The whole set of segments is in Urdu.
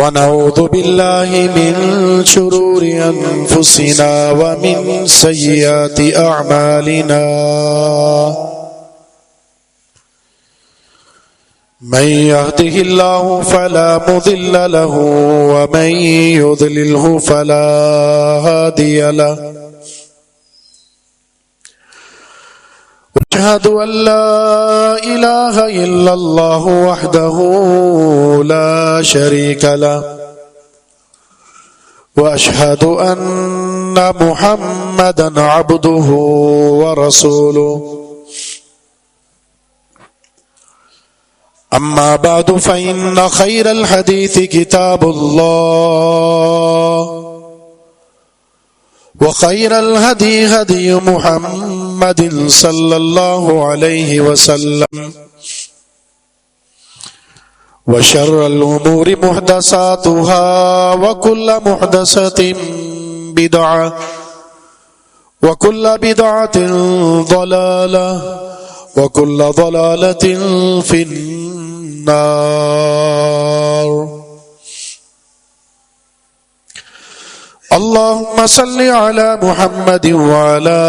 ونعوذ بالله من شرور أنفسنا ومن سيئات أعمالنا من يهده الله فلا مضل له ومن يضلله فلا هادي له أشهد أن لا إله إلا الله وحده لا شريك له وأشهد أن محمدا عبده ورسوله أما بعد فإن خير الحديث كتاب الله وخير الهدي هدي محمد صلى الله عليه وسلم وشر الأمور محدثاتها وكل محدثة بدعة وكل بدعة ضلالة وكل ضلالة في النار. اللهم صل على محمد وعلى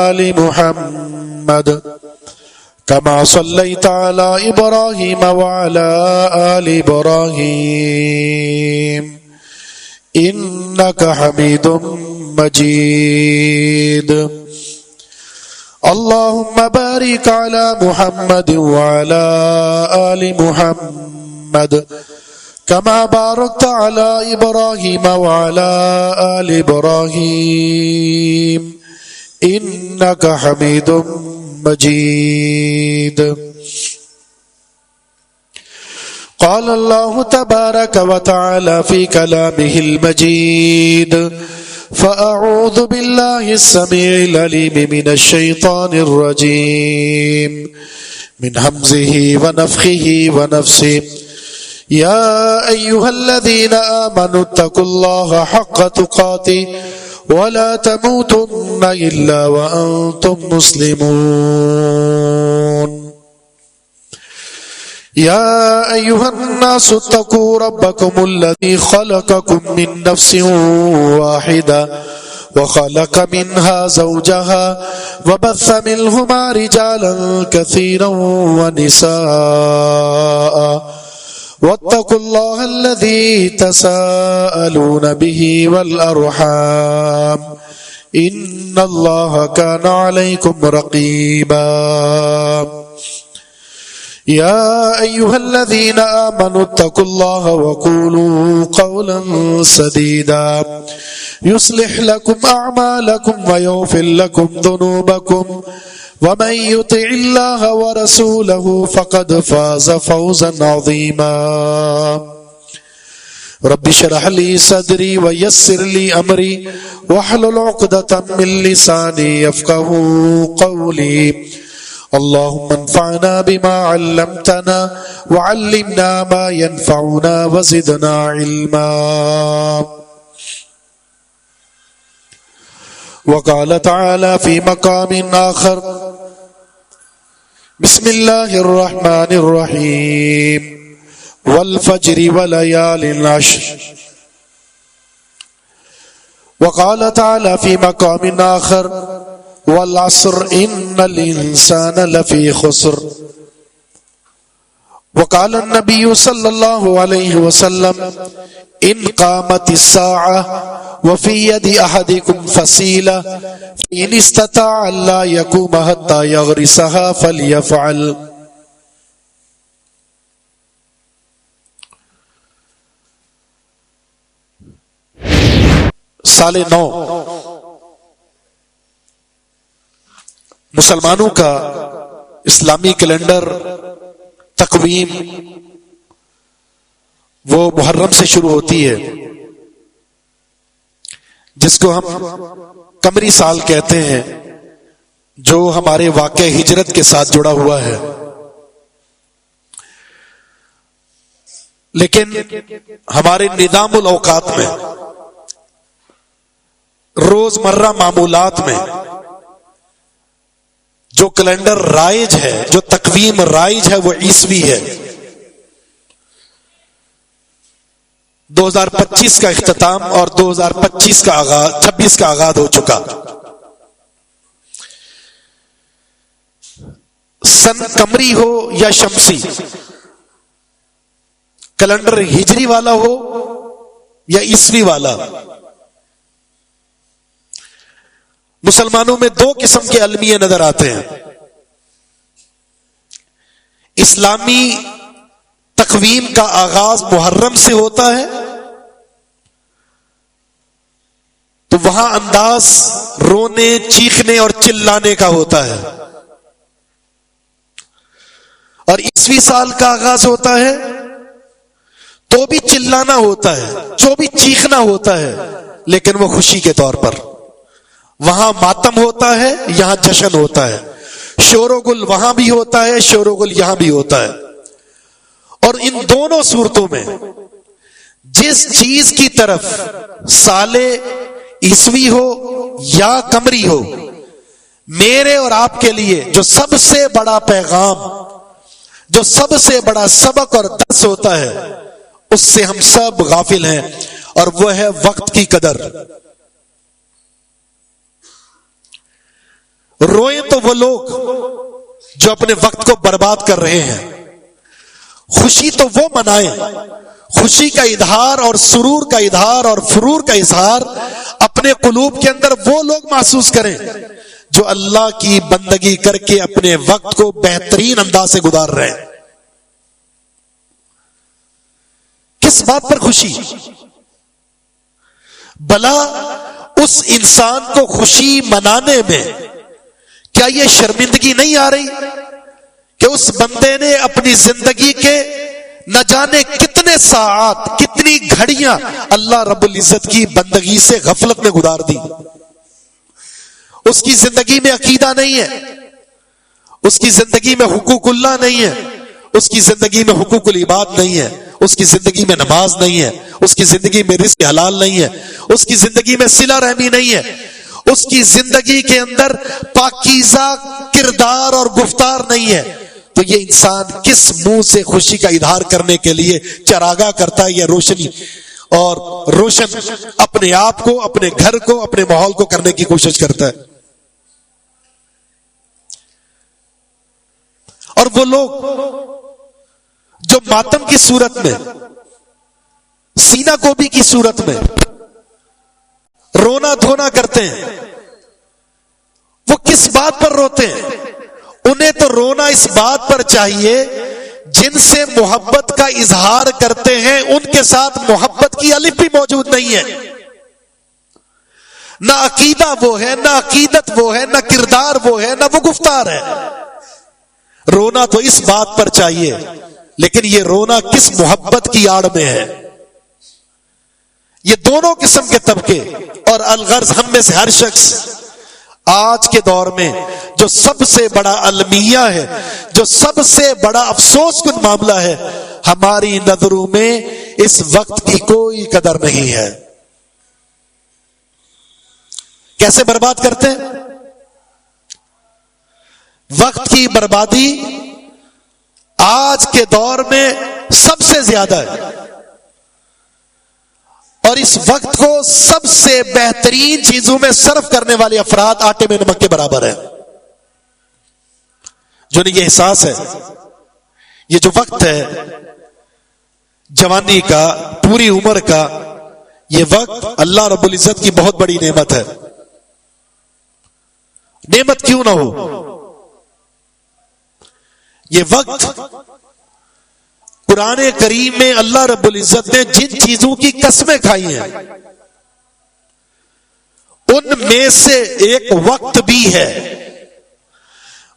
آل محمد كما صليت على إبراهيم وعلى آل إبراهيم إنك حميد مجيد. اللهم بارك على محمد وعلى آل محمد كما باركت على إبراهيم وعلى آل إبراهيم إنك حميد مجيد. قال الله تبارك وتعالى في كلامه المجيد: فأعوذ بالله السميع العليم من الشيطان الرجيم من همزه ونفخه ونفسه. يا أيها الذين آمنوا اتقوا الله حق تقاته ولا تموتن إلا وأنتم مسلمون. يا أيها الناس اتقوا ربكم الذي خلقكم من نفس واحدة وخلق منها زوجها وبث منهما رجالا كثيرا ونساء واتقوا الله الذي تساءلون به والأرحام إن الله كان عليكم رقيبا. يا أيها الذين آمنوا اتقوا الله وقولوا قولا سديدا يصلح لكم أعمالكم ويغفر لكم ذنوبكم ومن يطع الله ورسوله فقد فاز فوزا عظيما. رب اشرح لي صدري ويسر لي أمري واحلل عقدة من لساني يفقهوا قولي. اللهم انفعنا بما علمتنا وعلمنا ما ينفعنا وزدنا علما. وقال تعالى في مقام آخر: بسم الله الرحمن الرحيم والفجر وليال عشر. وقال تعالى في مقام آخر: والعصر إن الإنسان لفي خسر. وقال النبي صلى الله عليه وسلم: إن قامت الساعة وفي يد أحدكم فسيلة فإن استطاع أن لا يقوم حتى يغرسها فليفعل. سال 9 مسلمانوں کا اسلامی کیلنڈر تقویم وہ محرم سے شروع ہوتی ہے، جس کو ہم قمری سال کہتے ہیں، جو ہمارے واقع ہجرت کے ساتھ جڑا ہوا ہے. لیکن ہمارے نظام الاوقات میں، روزمرہ معمولات میں جو کیلنڈر رائج ہے، جو تقویم رائج ہے، وہ عیسوی ہے. 2025 کا اختتام اور 2025 کا آغاز 26 کا آغاز ہو چکا. سن قمری ہو یا شمسی، کیلنڈر ہجری والا ہو یا عیسوی والا، مسلمانوں میں دو قسم کے المیہ نظر آتے ہیں. اسلامی تقویم کا آغاز محرم سے ہوتا ہے تو وہاں انداز رونے، چیخنے اور چلانے کا ہوتا ہے، اور عیسوی سال کا آغاز ہوتا ہے تو بھی چلانا ہوتا ہے، جو بھی چیخنا ہوتا ہے، لیکن وہ خوشی کے طور پر. وہاں ماتم ہوتا ہے، یہاں جشن ہوتا ہے. شور و گل وہاں بھی ہوتا ہے، شور و گل یہاں بھی ہوتا ہے. اور ان دونوں صورتوں میں جس چیز کی طرف سال عیسوی ہو یا قمری ہو، میرے اور آپ کے لیے جو سب سے بڑا پیغام، جو سب سے بڑا سبق اور درس ہوتا ہے، اس سے ہم سب غافل ہیں، اور وہ ہے وقت کی قدر. روئیں تو وہ لوگ جو اپنے وقت کو برباد کر رہے ہیں، خوشی تو وہ منائیں، خوشی کا اظہار اور سرور کا اظہار اور فرور کا اظہار اپنے قلوب کے اندر وہ لوگ محسوس کریں جو اللہ کی بندگی کر کے اپنے وقت کو بہترین انداز سے گزار رہے ہیں. کس بات پر خوشی؟ بھلا اس انسان کو خوشی منانے میں کیا یہ شرمندگی نہیں آ رہی کہ اس بندے نے اپنی زندگی کے نہ جانے کتنے ساعات، کتنی گھڑیاں اللہ رب العزت کی بندگی سے غفلت میں گزار دی؟ اس کی زندگی میں عقیدہ نہیں ہے، اس کی زندگی میں حقوق اللہ نہیں ہے، اس کی زندگی میں حقوق العباد نہیں ہے، اس کی زندگی میں نماز نہیں ہے، اس کی زندگی میں رزق حلال نہیں ہے، اس کی زندگی میں صلہ رحمی نہیں ہے، اس کی زندگی کے اندر پاکیزہ کردار اور گفتار نہیں ہے. تو یہ انسان کس منہ سے خوشی کا اظہار کرنے کے لیے چراغاں کرتا ہے یا روشنی اور روشن اپنے آپ کو، اپنے گھر کو، اپنے ماحول کو کرنے کی کوشش کرتا ہے؟ اور وہ لوگ جو ماتم کی صورت میں، سینہ کوبی کی صورت میں رونا دھونا کرتے ہیں، وہ کس بات پر روتے ہیں؟ انہیں تو رونا اس بات پر چاہیے جن سے محبت کا اظہار کرتے ہیں ان کے ساتھ محبت کی الف بھی موجود نہیں ہے. نہ عقیدہ وہ ہے، نہ عقیدت وہ ہے، نہ کردار وہ ہے، نہ وہ گفتار ہے. رونا تو اس بات پر چاہیے، لیکن یہ رونا کس محبت کی آڑ میں ہے؟ یہ دونوں قسم کے طبقے. اور الغرض ہم میں سے ہر شخص آج کے دور میں جو سب سے بڑا المیہ ہے، جو سب سے بڑا افسوس کن معاملہ ہے، ہماری نظروں میں اس وقت کی کوئی قدر نہیں ہے. کیسے برباد کرتے ہیں؟ وقت کی بربادی آج کے دور میں سب سے زیادہ ہے، اور اس وقت کو سب سے بہترین چیزوں میں صرف کرنے والے افراد آٹے میں نمک کے برابر ہیں. جنہیں یہ احساس ہے یہ جو وقت ہے جوانی کا، پوری عمر کا، یہ وقت اللہ رب العزت کی بہت بڑی نعمت ہے. نعمت کیوں نہ ہو؟ یہ وقت قرآن کریم میں اللہ رب العزت نے جن چیزوں کی قسمیں کھائی ہیں ان میں سے ایک وقت بھی ہے.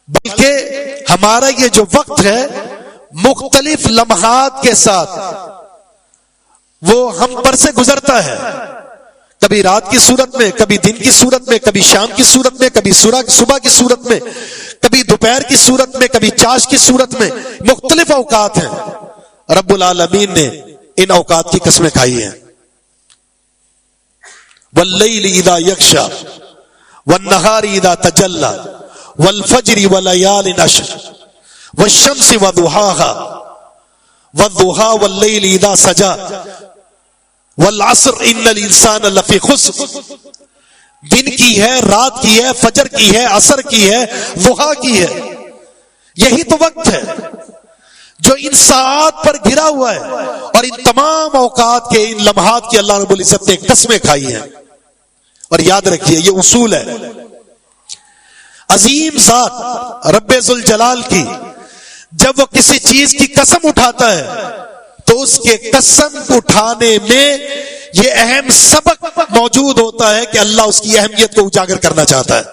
بلکہ ہمارا یہ جو وقت ہے مختلف لمحات کے ساتھ وہ ہم پر سے گزرتا ہے. کبھی رات کی صورت میں، کبھی دن کی صورت میں، کبھی شام کی صورت میں، کبھی صبح کی صورت میں، کبھی دوپہر کی صورت میں، کبھی چاش کی صورت میں. مختلف اوقات ہیں. رب العالمین نے ان اوقات کی قسمیں کھائی ہیں. واللیل اذا یغشی والنہار اذا تجلی والفجر وليال عشر والشمس وضحاها والضحى واللیل اذا سجى. والعصر ان الانسان لفی خسر، دن کی ہے، رات کی ہے، فجر کی ہے، عصر کی ہے، ضحیٰ کی ہے. یہی تو وقت ہے جو ان ساعات پر گرا ہوا ہے، اور ان تمام اوقات کے، ان لمحات کی اللہ رب العزت نے قسمیں کھائی ہیں. اور یاد رکھیے یہ اصول ہے. عظیم ذات رب ذوالجلال کی جب وہ کسی چیز کی قسم اٹھاتا ہے تو اس کے قسم اٹھانے میں یہ اہم سبق موجود ہوتا ہے کہ اللہ اس کی اہمیت کو اجاگر کرنا چاہتا ہے.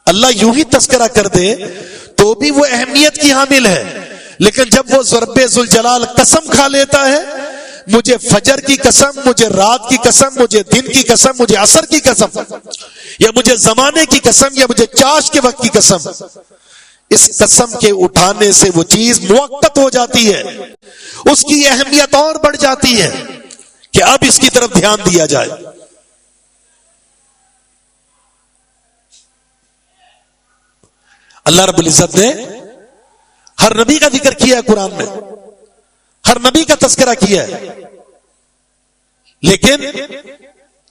اللہ یوں ہی تذکرہ کر دے تو بھی وہ اہمیت کی حامل ہے، لیکن جب وہ رب ذوالجلال قسم کھا لیتا ہے، مجھے فجر کی قسم، مجھے رات کی قسم، مجھے دن کی قسم، مجھے عصر کی قسم، یا مجھے زمانے کی قسم، یا مجھے چاش کے وقت کی قسم، اس قسم کے اٹھانے سے وہ چیز موقت ہو جاتی ہے، اس کی اہمیت اور بڑھ جاتی ہے کہ اب اس کی طرف دھیان دیا جائے. اللہ رب العزت نے ہر نبی کا ذکر کیا ہے قرآن میں، ہر نبی کا تذکرہ کیا ہے، لیکن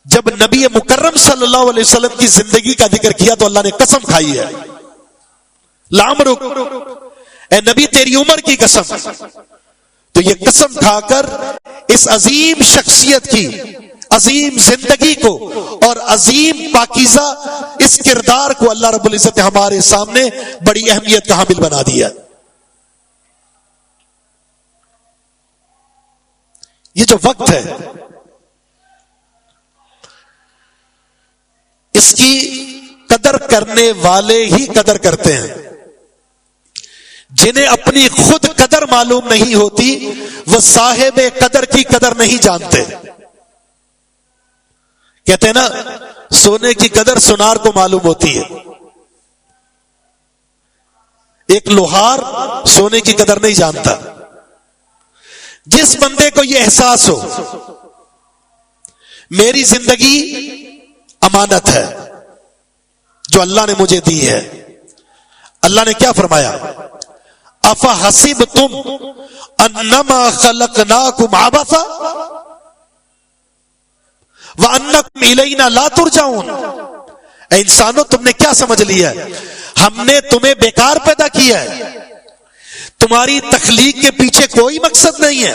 جب نبی مکرم صلی اللہ علیہ وسلم کی زندگی کا ذکر کیا تو اللہ نے قسم کھائی ہے. لعمرک، اے نبی تیری عمر کی قسم. تو یہ قسم کھا کر اس عظیم شخصیت کی عظیم زندگی کو اور عظیم پاکیزہ اس کردار کو اللہ رب العزت نے ہمارے سامنے بڑی اہمیت کا حامل بنا دیا. یہ جو وقت ہے اس کی قدر کرنے والے ہی قدر کرتے ہیں. جنہیں اپنی خود قدر معلوم نہیں ہوتی وہ صاحب قدر کی قدر نہیں جانتے. کہتے ہیں نا سونے کی قدر سونار کو معلوم ہوتی ہے، ایک لوہار سونے کی قدر نہیں جانتا. جس بندے کو یہ احساس ہو میری زندگی امانت ہے جو اللہ نے مجھے دی ہے. اللہ نے کیا فرمایا؟ افحسبتم انما خلقناکم عبثا وانکم الینا لا ترجعون. اے انسانوں تم نے کیا سمجھ لیا ہے ہم نے تمہیں بیکار پیدا کیا ہے، تمہاری تخلیق کے پیچھے کوئی مقصد نہیں ہے.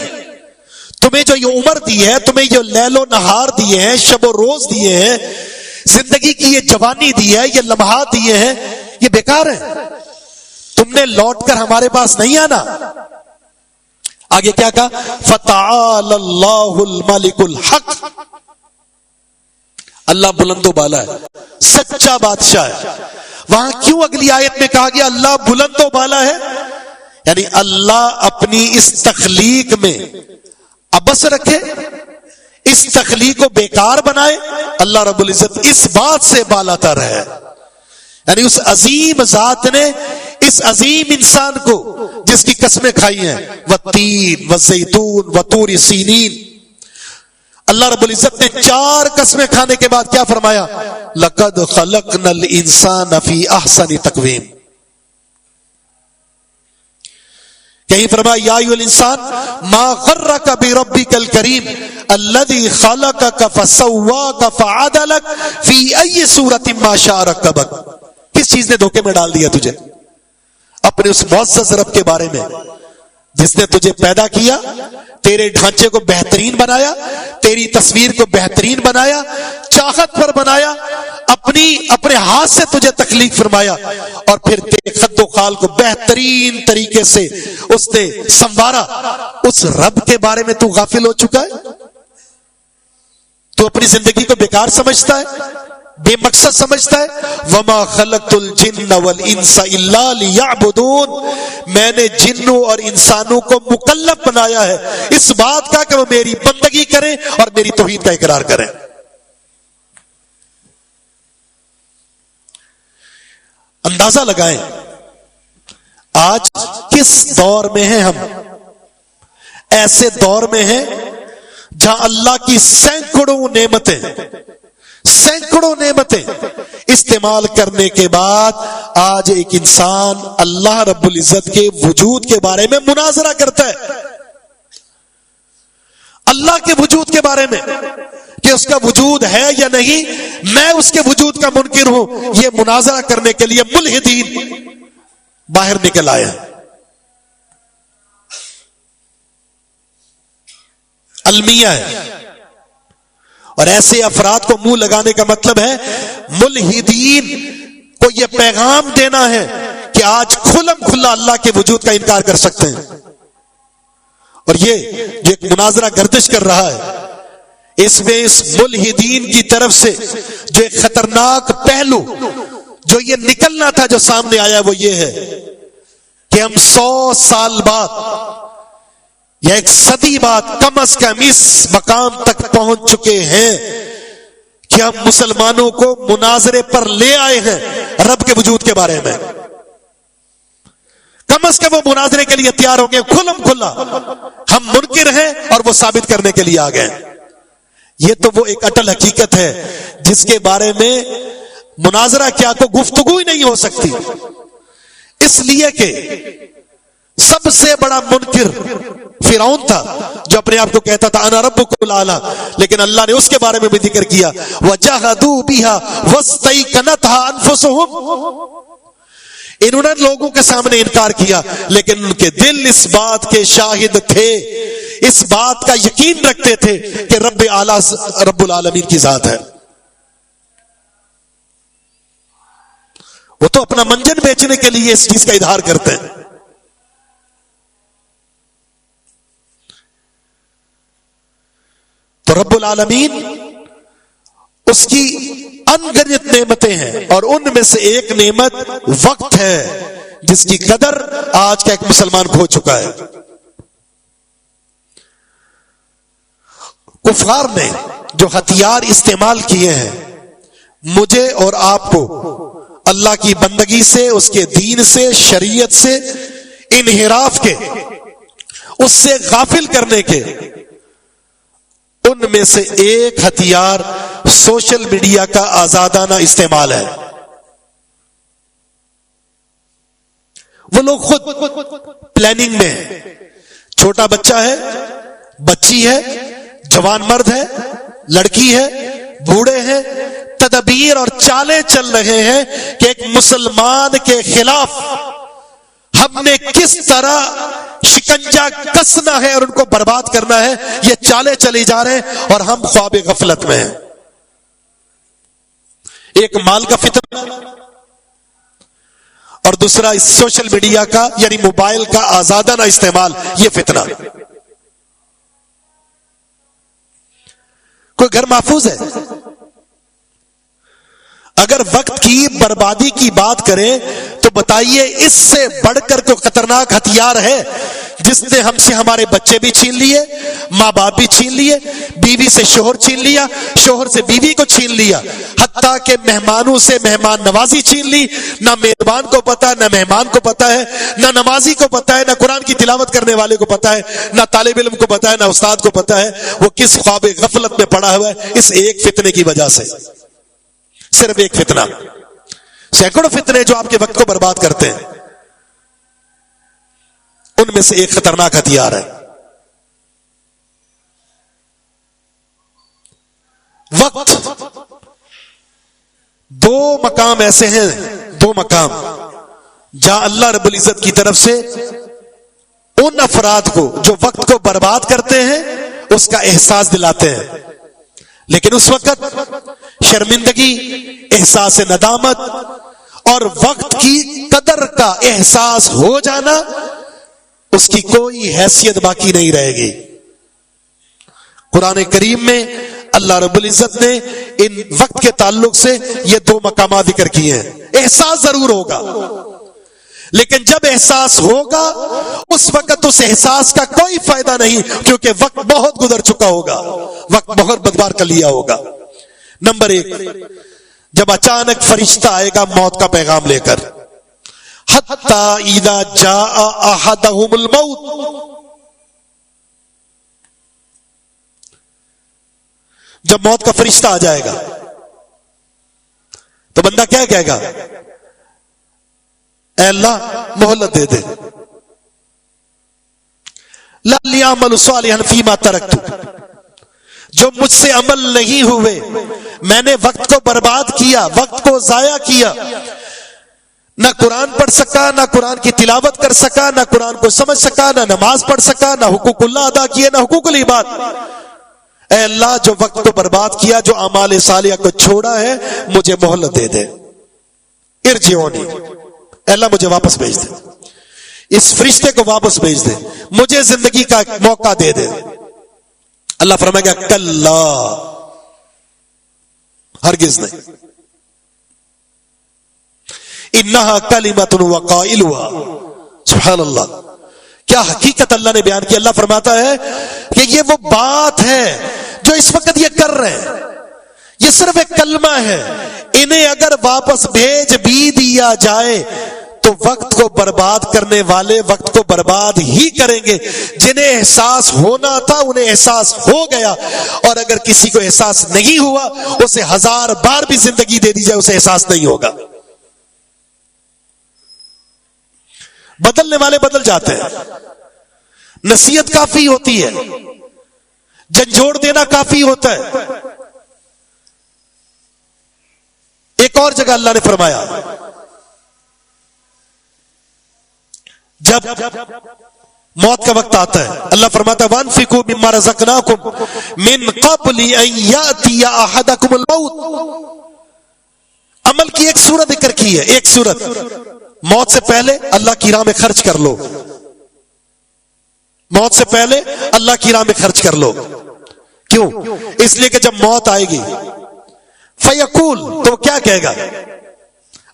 تمہیں جو یہ عمر دی ہے، تمہیں جو لیل و نہار دیے ہیں، شب و روز دیے ہیں، زندگی کی یہ جوانی دی ہے، یہ لمحات دیے ہیں، یہ بیکار ہے. تم نے لوٹ کر ہمارے پاس نہیں آنا. آگے کیا کہا؟ فتعال اللہ الملک الحق. اللہ بلند و بالا ہے، سچا بادشاہ ہے. وہاں کیوں اگلی آیت میں کہا گیا اللہ بلند و بالا ہے؟ یعنی اللہ اپنی اس تخلیق میں عبث رکھے، اس تخلیق کو بیکار بنائے. اللہ رب العزت اس بات سے بالا تر ہے. یعنی اس عظیم ذات نے اس عظیم انسان کو جس کی قسمیں کھائی ہیں، والتین والزیتون وطور سینین، اللہ رب العزت نے 4 قسمیں کھانے کے بعد کیا فرمایا؟ لقد خلقنا الانسان فی احسن تقویم. کہیں فرمایا یا ایھا الانسان ما غرک بربک الکریم الذی خلقک فسواک فعدلک فی ای صورت ما شاء رکبک. کس چیز نے دھوکے میں ڈال دیا تجھے؟ اپنے اس معزز رب کے بارے میں جس نے تجھے پیدا کیا، تیرے ڈھانچے کو بہترین بنایا، تیری تصویر کو بہترین بنایا، چاہت پر بنایا، اپنے ہاتھ سے تجھے تخلیق فرمایا، اور پھر تیرے خد و خال کو بہترین طریقے سے اس نے سنوارا. اس رب کے بارے میں تو غافل ہو چکا ہے؟ تو اپنی زندگی کو بیکار سمجھتا ہے، بے مقصد سمجھتا ہے. وما خلقت الجن والانس الا لیعبدون. میں نے جنوں اور انسانوں کو مکلف بنایا ہے اس بات کا کہ وہ میری بندگی کریں اور میری توحید کا اقرار کریں. اندازہ لگائیں آج کس دور میں ہیں ہم؟ ایسے دور میں ہیں جہاں اللہ کی سینکڑوں نعمتیں استعمال کرنے کے بعد آج ایک انسان اللہ رب العزت کے وجود کے بارے میں مناظرہ کرتا ہے. اللہ کے وجود کے بارے میں کہ اس کا وجود ہے یا نہیں، میں اس کے وجود کا منکر ہوں، یہ مناظرہ کرنے کے لیے ملحدین باہر نکل آئے ہیں۔ المیہ ہے، اور ایسے افراد کو منہ لگانے کا مطلب ہے ملحدین کو یہ پیغام دینا ہے کہ آج کھلم کھلا اللہ کے وجود کا انکار کر سکتے ہیں۔ اور یہ جو ایک مناظرہ گردش کر رہا ہے، اس میں اس ملحدین کی طرف سے جو ایک خطرناک پہلو جو یہ نکلنا تھا جو سامنے آیا وہ یہ ہے کہ ہم 100 سال بعد یا ایک صدی بعد کم از کم اس مقام تک پہنچ چکے ہیں کہ ہم مسلمانوں کو مناظرے پر لے آئے ہیں رب کے وجود کے بارے میں۔ کم از کم وہ مناظرے کے لیے تیار ہو گئے، کھلم کھلا ہم منکر ہیں اور وہ ثابت کرنے کے لیے آ گئے۔ یہ تو وہ ایک اٹل حقیقت ہے جس کے بارے میں مناظرہ کیا کو گفتگو ہی نہیں ہو سکتی، اس لیے کہ سب سے بڑا منکر فرعون تھا جو اپنے آپ کو کہتا تھا انا ربکم الاعلی، لیکن اللہ نے اس کے بارے میں بھی ذکر کیا وجاہدوا بها واستيقنتها انفسهم، انہوں نے لوگوں کے سامنے انکار کیا لیکن ان کے دل اس بات کے شاہد تھے، اس بات کا یقین رکھتے تھے کہ رب اعلی رب العالمین کی ذات ہے۔ وہ تو اپنا منجن بیچنے کے لیے اس چیز کا اظہار کرتے ہیں۔ تو رب العالمین اس کی انگنت نعمتیں ہیں، اور ان میں سے ایک نعمت وقت ہے جس کی قدر آج کا ایک مسلمان کھو چکا ہے۔ کفار نے جو ہتھیار استعمال کیے ہیں مجھے اور آپ کو اللہ کی بندگی سے، اس کے دین سے، شریعت سے انحراف کے، اس سے غافل کرنے کے، ان میں سے ایک ہتھیار سوشل میڈیا کا آزادانہ استعمال ہے۔ وہ لوگ خود پلاننگ میں ہیں، چھوٹا بچہ ہے، بچی ہے، جوان مرد ہے، لڑکی ہے، بوڑھے ہیں، تدبیر اور چالیں چل رہے ہیں کہ ایک مسلمان کے خلاف ہم نے کس طرح شکنجا کسنا ہے اور ان کو برباد کرنا ہے، یہ چالیں چلی جا رہے ہیں اور ہم خواب غفلت میں ہیں۔ ایک مال کا فتنہ اور دوسرا اس سوشل میڈیا کا یعنی موبائل کا آزادانہ استعمال، یہ فتنہ۔ کوئی گھر محفوظ ہے؟ اگر وقت کی بربادی کی بات کریں تو بتائیے اس سے بڑھ کر کوئی خطرناک ہتھیار ہے جس نے ہم سے ہمارے بچے بھی چھین لیے، ماں باپ بھی چھین لیے، بیوی سے شوہر چھین لیا، شوہر سے بیوی کو چھین لیا، حتیٰ کہ مہمانوں سے مہمان نوازی چھین لی۔ نہ میزبان کو پتا، نہ مہمان کو پتا ہے، نہ نمازی کو پتا ہے، نہ قرآن کی تلاوت کرنے والے کو پتا ہے، نہ طالب علم کو پتا ہے، نہ استاد کو پتا ہے وہ کس خواب غفلت میں پڑا ہوا ہے اس ایک فتنے کی وجہ سے۔ صرف ایک فتنہ، سینکڑوں فتنے جو آپ کے وقت کو برباد کرتے ہیں، ان میں سے ایک خطرناک ہتھیار ہے وقت۔ دو مقام ایسے ہیں، دو مقام جہاں اللہ رب العزت کی طرف سے ان افراد کو جو وقت کو برباد کرتے ہیں اس کا احساس دلاتے ہیں، لیکن اس وقت شرمندگی، احساس ندامت اور وقت کی قدر کا احساس ہو جانا، اس کی کوئی حیثیت باقی نہیں رہے گی۔ قرآن کریم میں اللہ رب العزت نے ان وقت کے تعلق سے یہ دو مقامات ذکر کیے ہیں۔ احساس ضرور ہوگا، لیکن جب احساس ہوگا اس وقت اس احساس کا کوئی فائدہ نہیں، کیونکہ وقت بہت گزر چکا ہوگا، وقت بہت بدبار کر لیا ہوگا۔ نمبر ایک، جب اچانک فرشتہ آئے گا موت کا پیغام لے کر، حتی اذا جاء احدهم الموت، جب موت کا فرشتہ آ جائے گا تو بندہ کیا کہے گا؟ اے اللہ مہلت دے دے، لعلی اعمل صالحا فیما ترکت، جو مجھ سے عمل نہیں ہوئے، میں نے وقت کو برباد کیا، وقت کو ضائع کیا، نہ قرآن پڑھ سکا، نہ قرآن کی تلاوت کر سکا، نہ قرآن کو سمجھ سکا، نہ نماز پڑھ سکا، نہ حقوق اللہ ادا کیے، نہ حقوق العباد. اے اللہ جو وقت کو برباد کیا، جو اعمال صالحہ کو چھوڑا ہے، مجھے مہلت دے دے. ارجعونی، اے اللہ مجھے واپس بھیج دے، اس فرشتے کو واپس بھیج دے، مجھے زندگی کا موقع دے دے. اللہ فرمائے گا کلا، ہرگز نہیں. انہا کلمۃ وقائلھا. سبحان اللہ، کیا حقیقت اللہ نے بیان کی. اللہ فرماتا ہے کہ یہ وہ بات ہے جو اس وقت یہ کر رہے ہیں، یہ صرف ایک کلمہ ہے. انہیں اگر واپس بھیج بھی دیا جائے تو وقت کو برباد کرنے والے وقت کو برباد ہی کریں گے. جنہیں احساس ہونا تھا انہیں احساس ہو گیا، اور اگر کسی کو احساس نہیں ہوا، اسے 1000 بار بھی زندگی دے دی جائے اسے احساس نہیں ہوگا. بدلنے والے بدل جاتے ہیں. نصیحت کافی ہوتی ہے، جھنجھوڑ دینا کافی ہوتا ہے. ایک اور جگہ اللہ نے فرمایا، جب موت کا وقت آتا ہے، اللہ فرماتا ہے وَانفِقُوا مِمَّا رَزَقْنَاكُمْ مِن قَبْلِ أَن يَأْتِيَ أَحَدَكُمُ الْمَوْتُ. عمل کی ایک صورت ذکر کی ہے، ایک صورت موت سے پہلے اللہ کی راہ میں خرچ کر لو. موت سے پہلے اللہ کی راہ میں خرچ کر لو. کیوں؟ اس لیے کہ جب موت آئے گی فیقول، تو کیا کہے گا؟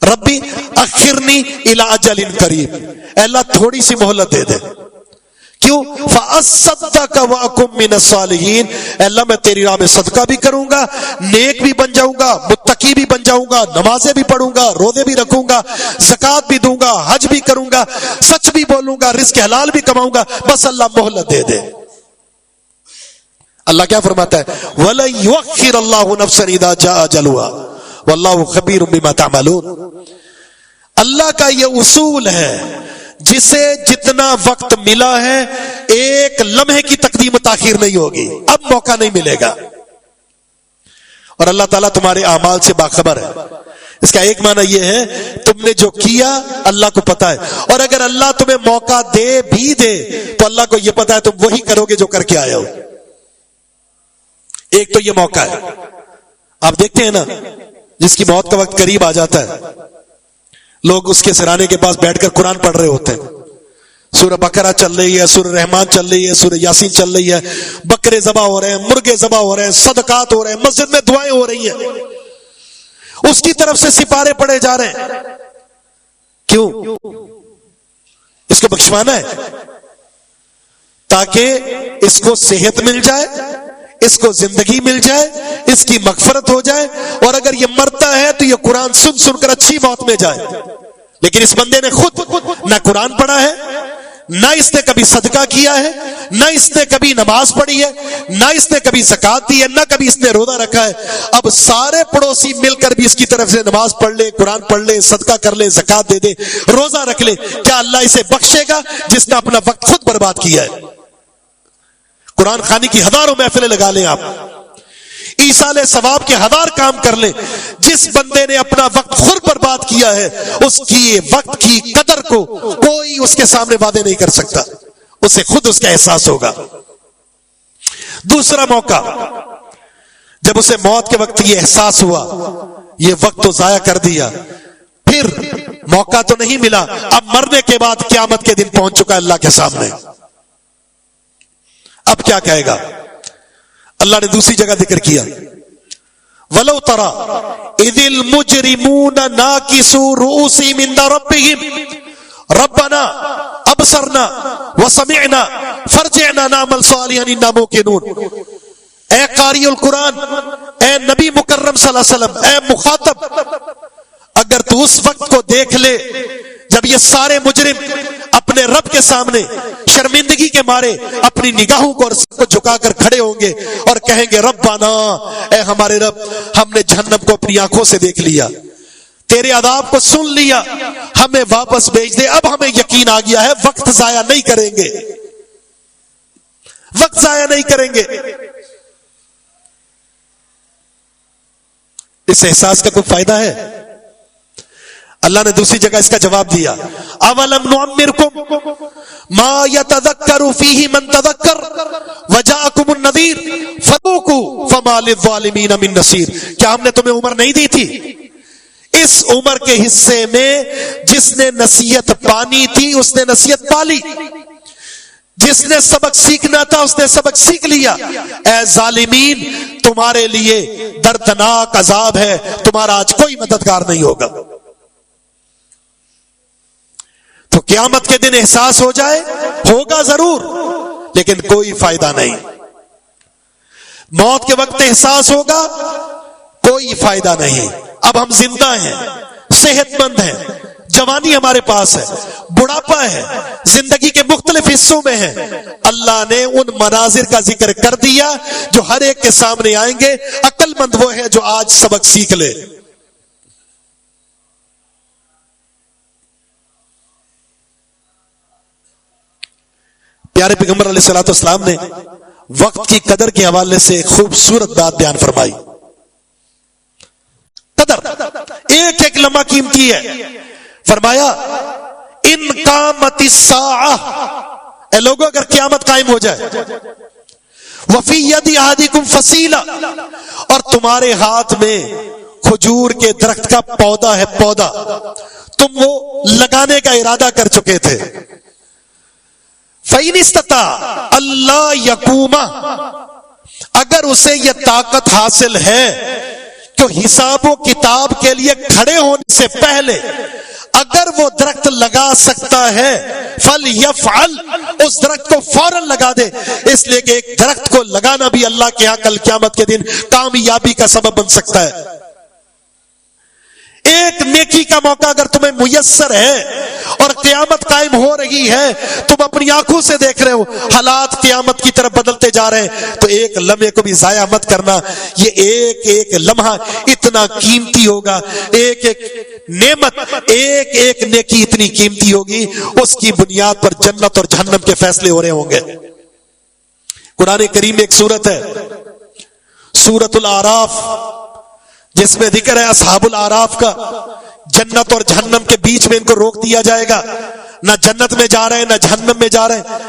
ربی اخرنی الی اجل قریب، اے اللہ تھوڑی سی مہلت دے دے. کیوں؟ فاصدق واکن من الصالحین، اے اللہ میں تیری راہ میں صدقہ بھی کروں گا، نیک بھی بن جاؤں گا، متقی بھی بن جاؤں گا، نمازیں بھی پڑھوں گا، روزے بھی رکھوں گا، زکات بھی دوں گا، حج بھی کروں گا، سچ بھی بولوں گا، رزق حلال بھی کماؤں گا. بس اللہ مہلت دے دے. اللہ کیا فرماتا ہے؟ وَلَن يُؤَخِّرَ اللَّهُ نَفْسًا إِذَا جَاءَ أَجَلُهَا وَاللَّهُ خَبِيرٌ بِمَا تَعْمَلُونَ. اللہ کا یہ اصول ہے، جسے جتنا وقت ملا ہے ایک لمحے کی تقدیم و تاخیر نہیں ہوگی، اب موقع نہیں ملے گا. اور اللہ تعالیٰ تمہارے اعمال سے باخبر ہے. اس کا ایک معنی یہ ہے تم نے جو کیا اللہ کو پتا ہے، اور اگر اللہ تمہیں موقع دے بھی دے تو اللہ کو یہ پتا ہے تم وہی کرو گے جو کر کے آئے ہو. ایک تو یہ موقع ہے، آپ دیکھتے ہیں نا جس کی موت کا وقت قریب آ جاتا ہے، لوگ اس کے سرانے کے پاس بیٹھ کر قرآن پڑھ رہے ہوتے ہیں. سورہ بقرہ چل رہی ہے، سورہ رحمان چل رہی ہے، سورہ یاسین چل رہی ہے، بکرے ذبح ہو رہے ہیں، مرغے ذبح ہو رہے ہیں، صدقات ہو رہے ہیں، مسجد میں دعائیں ہو رہی ہیں، اس کی طرف سے سپارے پڑے جا رہے ہیں. کیوں؟ اس کو بخشوانا ہے تاکہ اس کو صحت مل جائے، اس کو زندگی مل جائے، اس کی مغفرت ہو جائے، اور اگر یہ مرتا ہے تو یہ قرآن سن سن کر اچھی موت میں جائے. لیکن اس بندے نے خود نہ قرآن پڑھا ہے، نہ اس نے کبھی صدقہ کیا ہے، نہ اس نے کبھی نماز پڑھی ہے، نہ اس نے کبھی زکات دی ہے، نہ کبھی اس نے روزہ رکھا ہے. اب سارے پڑوسی مل کر بھی اس کی طرف سے نماز پڑھ لے، قرآن پڑھ لے، صدقہ کر لے، زکات دے دے، روزہ رکھ لے، کیا اللہ اسے بخشے گا جس نے اپنا وقت خود برباد کیا ہے؟ قرآن خوانی کی 1000 محفلیں لگا لیں آپ، ایصال ثواب کے 1000 کام کر لیں. جس بندے نے اپنا وقت خود برباد کیا ہے اس کی وقت کی قدر کو کوئی اس کے سامنے وعدے نہیں کر سکتا، اسے خود اس کا احساس ہوگا. دوسرا موقع، جب اسے موت کے وقت یہ احساس ہوا یہ وقت تو ضائع کر دیا، پھر موقع تو نہیں ملا، اب مرنے کے بعد قیامت کے دن پہنچ چکا اللہ کے سامنے، اب کیا کہے گا؟ اللہ نے دوسری جگہ ذکر کیا وَلَوْ تَرَى إِذِ الْمُجْرِمُونَ نَاكِسُوا رُؤُوسِهِمْ عِنْدَ رَبِّهِمْ رَبَّنَا أَبْصَرْنَا وَسَمِعْنَا فَارْجِعْنَا نَعْمَلْ صَالِحًا إِنَّا مُوقِنُونَ. اے قاری القرآن، اے نبی مکرم صلی اللہ علیہ وسلم، اے مخاطب، اگر تو اس وقت کو دیکھ لے جب یہ سارے مجرم اپنے رب کے سامنے شرمندگی کے مارے اپنی نگاہوں کو اور سب کو جھکا کر کھڑے ہوں گے اور کہیں گے ربنا، اے ہمارے رب، ہم نے جہنم کو اپنی آنکھوں سے دیکھ لیا، تیرے عذاب کو سن لیا، ہمیں واپس بھیج دے، اب ہمیں یقین آ گیا ہے وقت ضائع نہیں کریں گے، وقت ضائع نہیں کریں گے. اس احساس کا کوئی فائدہ ہے؟ اللہ نے دوسری جگہ اس کا جواب دیا، اولم نعمرکم ما یتذکر فیہ من تذکر وجاءکم النذیر فذوقوا فما للظالمین من نصیر. کیا ہم نے تمہیں عمر نہیں دی تھی؟ اس عمر کے حصے میں جس نے نصیحت پانی تھی اس نے نصیحت پالی، جس نے سبق سیکھنا تھا اس نے سبق سیکھ لیا. اے ظالمین، تمہارے لیے دردناک عذاب ہے، تمہارا آج کوئی مددگار نہیں ہوگا. تو قیامت کے دن احساس ہو جائے، ہوگا ضرور لیکن کوئی فائدہ نہیں. موت کے وقت احساس ہوگا، کوئی فائدہ نہیں. اب ہم زندہ ہیں، صحت مند ہیں، جوانی ہمارے پاس ہے، بڑھاپا ہے، زندگی کے مختلف حصوں میں ہیں. اللہ نے ان مناظر کا ذکر کر دیا جو ہر ایک کے سامنے آئیں گے. عقل مند وہ ہے جو آج سبق سیکھ لے. پیارے پیغمبر علیہ الصلوۃ والسلام نے وقت کی قدر کے حوالے سے ایک خوبصورت بات بیان فرمائی. قدر، ایک ایک لمحہ قیمتی ہے. فرمایا ان قامت الساعہ، اے لوگوں اگر قیامت قائم ہو جائے، وفی ید احدکم فصیلہ، اور تمہارے ہاتھ میں کھجور کے درخت کا پودا ہے، پودا تم وہ لگانے کا ارادہ کر چکے تھے. فَإِنِ اسْتَطَاعَ اللہ یقوما، اگر اسے یہ طاقت حاصل ہے کہ حساب و کتاب کے لیے کھڑے ہونے سے پہلے اگر وہ درخت لگا سکتا ہے، فَلْيَفْعَلْ، اس درخت کو فوراً لگا دے. اس لیے کہ ایک درخت کو لگانا بھی اللہ کے ہاں کل قیامت کے دن کامیابی کا سبب بن سکتا ہے. ایک نیکی کا موقع اگر تمہیں میسر ہے اور قیامت قائم ہو رہی ہے، تم اپنی آنکھوں سے دیکھ رہے ہو حالات قیامت کی طرف بدلتے جا رہے ہیں، تو ایک لمحے کو بھی ضائع مت کرنا. یہ ایک ایک لمحہ اتنا قیمتی ہوگا، ایک ایک نعمت، ایک ایک نیکی اتنی قیمتی ہوگی، اس کی بنیاد پر جنت اور جہنم کے فیصلے ہو رہے ہوں گے. قرآن کریم میں ایک سورت ہے، سورۃ الاعراف، جس میں ذکر ہے اصحاب الاعراف کا. جنت اور جہنم کے بیچ میں ان کو روک دیا جائے گا، نہ جنت میں جا رہے ہیں نہ جہنم میں جا رہے ہیں.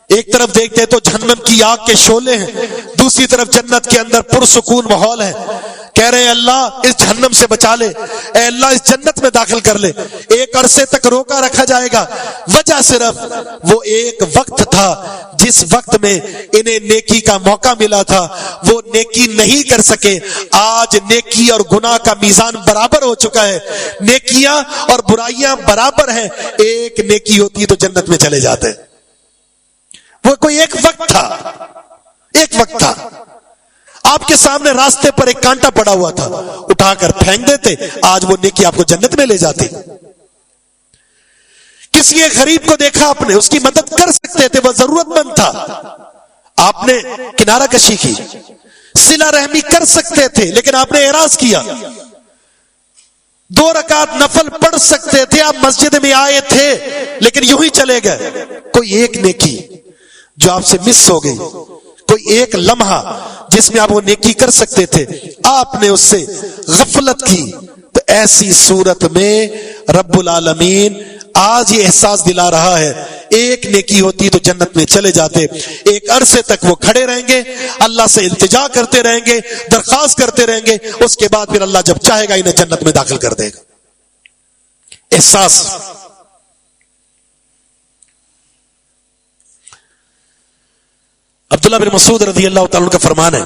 ایک طرف دیکھتے ہیں تو جہنم کی آگ کے شعلے ہیں، دوسری طرف جنت کے اندر پرسکون ماحول ہے. کہہ رہے ہیں اللہ اس جہنم سے بچا لے، اے اللہ اس جنت میں داخل کر لے. ایک عرصے تک روکا رکھا جائے گا، وجہ صرف وہ ایک وقت تھا جس وقت میں انہیں نیکی کا موقع ملا تھا، وہ نیکی نہیں کر سکے. آج نیکی اور گناہ کا میزان برابر ہو چکا ہے، نیکیاں اور برائیاں برابر ہیں. ایک نیکی ہوتی تو جنت میں چلے جاتے. وہ کوئی ایک وقت تھا، ایک وقت تھا. آپ کے سامنے راستے پر ایک کانٹا پڑا ہوا تھا، اٹھا کر پھینک دیتے، آج وہ نیکی آپ کو جنت میں لے جاتی. کسی ایک غریب کو دیکھا آپ نے، اس کی مدد کر سکتے تھے، وہ ضرورت مند تھا، آپ نے کنارہ کشی کی. صلہ رحمی کر سکتے تھے لیکن آپ نے اعراض کیا. 2 رکعت نفل پڑھ سکتے تھے، آپ مسجد میں آئے تھے لیکن یوں ہی چلے گئے. کوئی ایک نیکی جو آپ سے مس ہو گئی، کوئی ایک لمحہ جس میں آپ وہ نیکی کر سکتے تھے، آپ نے اس سے غفلت کی. تو ایسی صورت میں رب العالمین آج یہ احساس دلا رہا ہے، ایک نیکی ہوتی تو جنت میں چلے جاتے. ایک عرصے تک وہ کھڑے رہیں گے، اللہ سے التجا کرتے رہیں گے، درخواست کرتے رہیں گے، اس کے بعد پھر اللہ جب چاہے گا انہیں جنت میں داخل کر دے گا. احساس. عبداللہ بن مسعود رضی اللہ تعالیٰ عنہ کا فرمان ہے،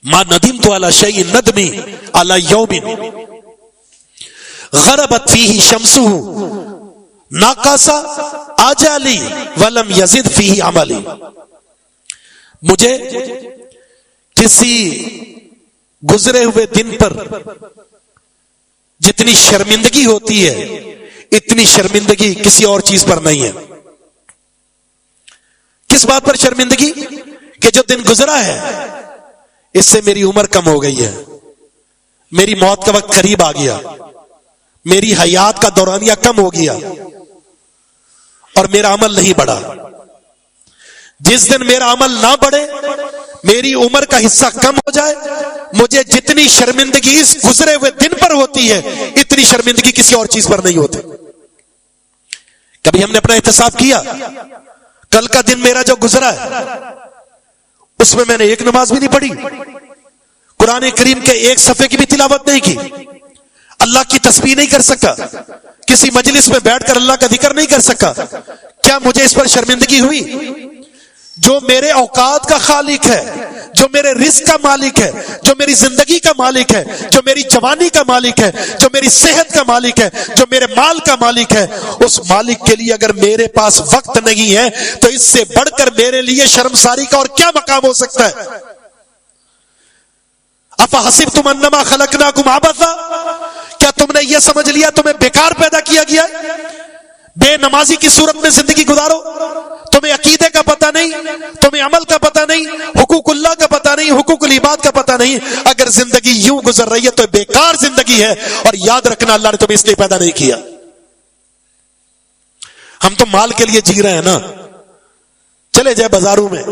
ما ندمت علی شیء ندمی علی یوم غربت فیہ شمسہ ناقص اجلی ولم یزد فیہ عملی. مجھے کسی گزرے ہوئے دن پر جتنی شرمندگی ہوتی ہے اتنی شرمندگی کسی اور چیز پر نہیں ہے. کس بات پر شرمندگی؟ کہ جو دن گزرا ہے اس سے میری عمر کم ہو گئی ہے، میری موت کا وقت قریب آ گیا، میری حیات کا دورانیہ کم ہو گیا اور میرا عمل نہیں بڑھا. جس دن میرا عمل نہ بڑھے میری عمر کا حصہ کم ہو جائے، مجھے جتنی شرمندگی اس گزرے ہوئے دن پر ہوتی ہے اتنی شرمندگی کسی اور چیز پر نہیں ہوتی۔ کبھی ہم نے اپنا احتساب کیا، کل کا دن میرا جو گزرا ہے اس میں نے ایک نماز بھی نہیں پڑھی، قرآن کریم کے ایک صفحے کی بھی تلاوت نہیں کی، اللہ کی تسبیح نہیں کر سکا، کسی مجلس میں بیٹھ کر اللہ کا ذکر نہیں کر سکا، کیا مجھے اس پر شرمندگی ہوئی؟ جو میرے اوقات کا خالق ہے، جو میرے رزق کا مالک ہے، جو میری زندگی کا مالک ہے، جو میری جوانی کا مالک ہے، جو میری صحت کا مالک ہے، جو میرے مال کا مالک ہے، اس مالک کے لیے اگر میرے پاس وقت نہیں ہے تو اس سے بڑھ کر میرے لیے شرمساری کا اور کیا مقام ہو سکتا ہے؟ افحسبتم انما خلقناکم عبثا، کیا تم نے یہ سمجھ لیا تمہیں بیکار پیدا کیا گیا ہے؟ بے نمازی کی صورت میں زندگی گزارو، تمہیں عقیدے کا پتہ نہیں، تمہیں عمل کا پتہ نہیں، حقوق اللہ کا پتہ نہیں، حقوق العباد کا پتہ نہیں، اگر زندگی یوں گزر رہی ہے تو بیکار زندگی ہے، اور یاد رکھنا اللہ نے تمہیں اس لیے پیدا نہیں کیا۔ ہم تو مال کے لیے جی رہے ہیں نا، چلے جائے بازاروں میں،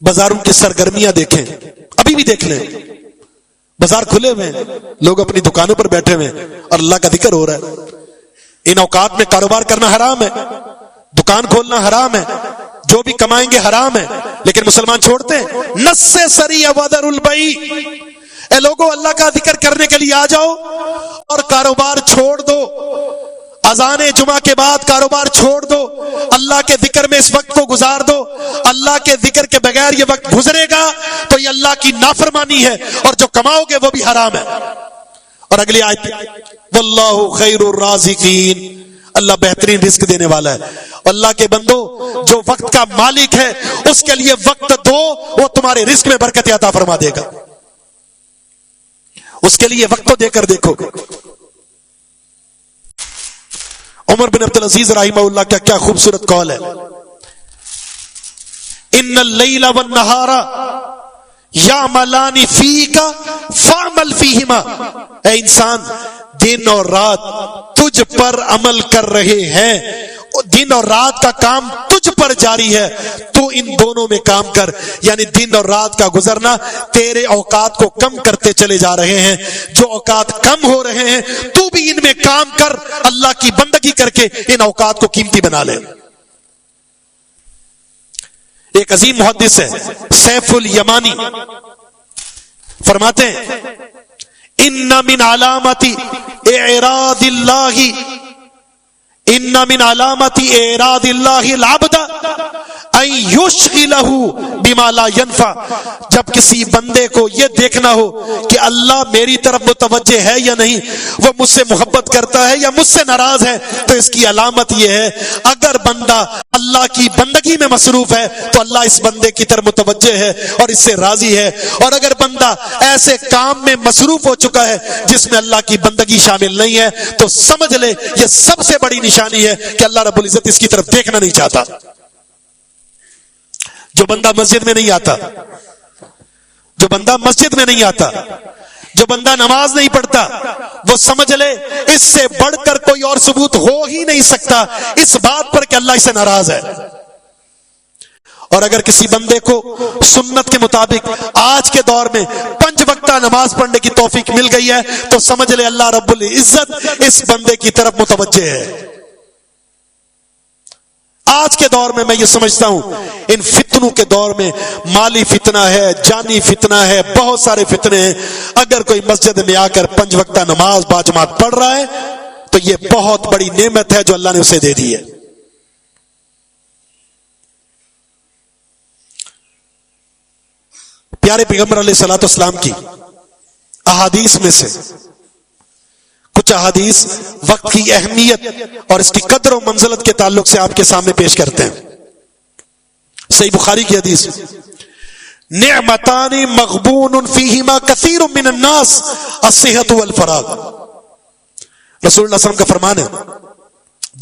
بازاروں کی سرگرمیاں دیکھیں، ابھی بھی دیکھ لیں، بازار کھلے ہوئے ہیں، لوگ اپنی دکانوں پر بیٹھے ہوئے ہیں اور اللہ کا ذکر ہو رہا ہے۔ ان اوقات میں کاروبار کرنا حرام ہے، دکان کھولنا حرام ہے، جو بھی کمائیں گے حرام ہے، لیکن مسلمان چھوڑتے ہیں؟ نس سے سری وذر البیع، اے لوگوں اللہ کا ذکر کرنے کے لیے آ جاؤ اور کاروبار چھوڑ دو، اذان جمعہ کے بعد کاروبار چھوڑ دو، اللہ کے ذکر میں اس وقت کو گزار دو، اللہ کے ذکر کے بغیر یہ وقت گزرے گا تو یہ اللہ کی نافرمانی ہے، اور جو کماؤ گے وہ بھی حرام ہے۔ اور اگلی آیت، واللہ خیر الرازقین، اللہ بہترین رزق دینے والا ہے۔ اللہ کے بندو، جو وقت کا مالک ہے اس کے لیے وقت دو، وہ تمہارے رزق میں برکت عطا فرما دے گا، اس کے لیے وقت دے کر دیکھو۔ عمر بن عبد العزیز رحمہ اللہ کا کیا خوبصورت قول ہے، ان اللیل والنہار یعملان فیک فاعمل فیہما، اے انسان دن اور رات تجھ پر عمل کر رہے ہیں، دن اور رات کا کام تجھ پر جاری ہے، تو ان دونوں میں کام کر، یعنی دن اور رات کا گزرنا تیرے اوقات کو کم کرتے چلے جا رہے ہیں، جو اوقات کم ہو رہے ہیں تو بھی ان میں کام کر، اللہ کی بندگی کر کے ان اوقات کو قیمتی بنا لے۔ ایک عظیم محدث ہے سیف الیمانی، فرماتے ہیں ان من علامت اعراض اللہ، ان من علامت اعراض اللہ العبد ان یشغلہ بما لا ینفع، جب کسی بندے کو یہ دیکھنا ہو کہ اللہ میری طرف متوجہ ہے یا نہیں، وہ مجھ سے محبت کرتا ہے یا مجھ سے ناراض ہے، تو اس کی علامت یہ ہے اگر بندہ اللہ کی بندگی میں مصروف ہے تو اللہ اس بندے کی طرف متوجہ ہے اور اس سے راضی ہے، اور اگر بندہ ایسے کام میں مصروف ہو چکا ہے جس میں اللہ کی بندگی شامل نہیں ہے تو سمجھ لے یہ سب سے بڑی نشانی ہے کہ اللہ رب العزت اس کی طرف دیکھنا نہیں چاہتا۔ جو بندہ مسجد میں نہیں آتا، جو بندہ مسجد میں نہیں آتا، جو بندہ نماز نہیں پڑھتا، وہ سمجھ لے اس سے بڑھ کر کوئی اور ثبوت ہو ہی نہیں سکتا اس بات پر کہ اللہ اس سے ناراض ہے۔ اور اگر کسی بندے کو سنت کے مطابق آج کے دور میں 5 وقتہ نماز پڑھنے کی توفیق مل گئی ہے تو سمجھ لے اللہ رب العزت اس بندے کی طرف متوجہ ہے۔ آج کے دور میں یہ سمجھتا ہوں ان فتنوں کے دور میں مالی فتنہ ہے، جانی فتنہ ہے، بہت سارے فتنے ہیں، اگر کوئی مسجد میں آ کر 5 وقتہ نماز باجماعت پڑھ رہا ہے تو یہ بہت بڑی نعمت ہے جو اللہ نے اسے دے دی ہے۔ پیارے پیغمبر علیہ الصلوۃ والسلام کی احادیث میں سے کچھ احادیث وقت کی اہمیت اور اس کی قدر و منزلت کے تعلق سے آپ کے سامنے پیش کرتے ہیں۔ صحیح بخاری کی حدیث، نعمتان مغبون فیہما کثیر من الناس الصحت والفراغ، رسول اللہ صلی اللہ علیہ وسلم کا فرمان ہے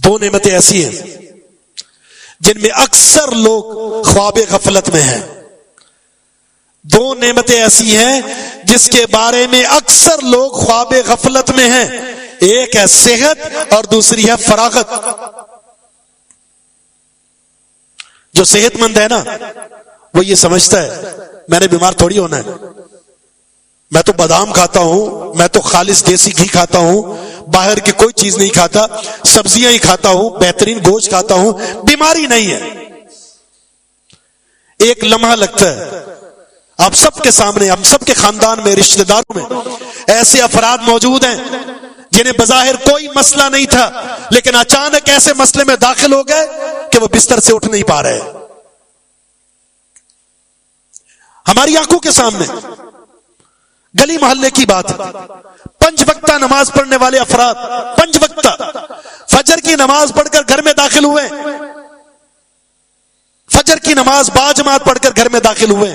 2 نعمتیں ایسی ہیں جن میں اکثر لوگ خواب غفلت میں ہیں، 2 نعمتیں ایسی ہیں جس کے بارے میں اکثر لوگ خواب غفلت میں ہیں، ایک ہے صحت اور دوسری ہے فراغت۔ جو صحت مند ہے نا وہ یہ سمجھتا ہے میں نے بیمار تھوڑی ہونا ہے، میں تو بادام کھاتا ہوں، میں تو خالص دیسی گھی کھاتا ہوں، باہر کی کوئی چیز نہیں کھاتا، سبزیاں ہی کھاتا ہوں، بہترین گوشت کھاتا ہوں، بیماری نہیں ہے۔ ایک لمحہ لگتا ہے، آپ سب کے سامنے، ہم سب کے خاندان میں، رشتہ داروں میں ایسے افراد موجود ہیں جنہیں بظاہر کوئی مسئلہ نہیں تھا، لیکن اچانک ایسے مسئلے میں داخل ہو گئے کہ وہ بستر سے اٹھ نہیں پا رہے۔ ہماری آنکھوں کے سامنے گلی محلے کی بات، 5 وقتہ نماز پڑھنے والے افراد 5 وقتہ فجر کی نماز پڑھ کر گھر میں داخل ہوئے، فجر کی نماز باجماعت پڑھ کر گھر میں داخل ہوئے،